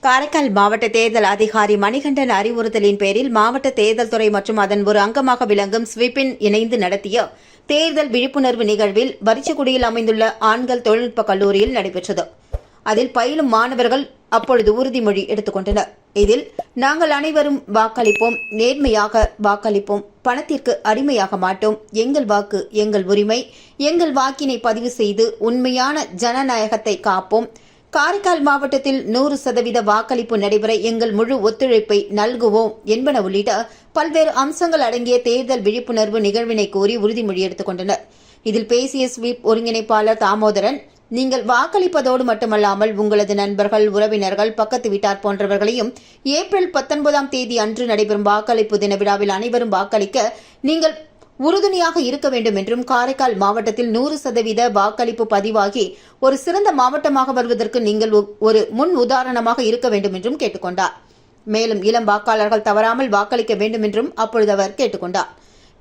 காரைக்கால் மாவட்ட தேர்தல் அதிகாரி மணிகண்டன் அறிவுறுத்தலின் பேரில் மாவட்ட தேர்தல் துறை மற்றும் அதன் ஒரு அங்கமாக விளங்கும் ஸ்விப்பின் இணைந்து நடத்திய தேர்தல் விழிப்புணர்வு நிகழ்வில் வரிச்சக்குடியில் அமைந்துள்ள ஆண்கள் தொழில்நுட்ப கல்லூரியில் நடைபெற்றது. அதில் பயிலும் மாணவர்கள் அப்பொழுது உறுதிமொழி எடுத்துக் கொண்டனர். இதில் நாங்கள் அனைவரும் வாக்களிப்போம், நேர்மையாக வாக்களிப்போம், பணத்திற்கு அடிமையாக மாட்டோம், எங்கள் வாக்கு எங்கள் உரிமை, எங்கள் வாக்கினை பதிவு செய்து உண்மையான ஜனநாயகத்தை காப்போம், காரைக்கால் மாவட்டத்தில் 100% வாக்களிப்பு நடைபெற எங்கள் முழு ஒத்துழைப்பை நல்குவோம் என்பன உள்ளிட்ட பல்வேறு அம்சங்கள் அடங்கிய தேர்தல் விழிப்புணர்வு நிகழ்வினை கூறி உறுதிமொழி எடுத்துக் கொண்டனர். இதில் பேசிய ஸ்வீப் ஒருங்கிணைப்பாளர் தாமோதரன், நீங்கள் வாக்களிப்பதோடு மட்டுமல்லாமல் உங்களது நண்பர்கள், உறவினர்கள், பக்கத்து வீட்டார் போன்றவர்களையும் ஏப்ரல் 19ஆம் தேதி அன்று நடைபெறும் வாக்களிப்பு தின விழாவில் அனைவரும் வாக்களிக்க நீங்கள் உறுதுணையாக இருக்க வேண்டும் என்றும், காரைக்கால் மாவட்டத்தில் 100% வாக்களிப்பு பதிவாகி ஒரு சிறந்த மாவட்டமாக வருவதற்கு நீங்கள் ஒரு முன் உதாரணமாக இருக்க வேண்டும் என்றும் கேட்டுக்கொண்டார். மேலும் இளம் வாக்காளர்கள் தவறாமல் வாக்களிக்க வேண்டும் என்றும் அப்பொழுது அவர் கேட்டுக்கொண்டார்.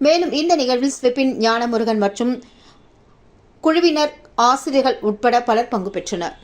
மேலும் இந்த நிகழ்வில் ஸ்விப்பின் ஞானமுருகன் மற்றும் குழுவினர், ஆசிரியர்கள் உட்பட பலர் பங்கு பெற்றனர்.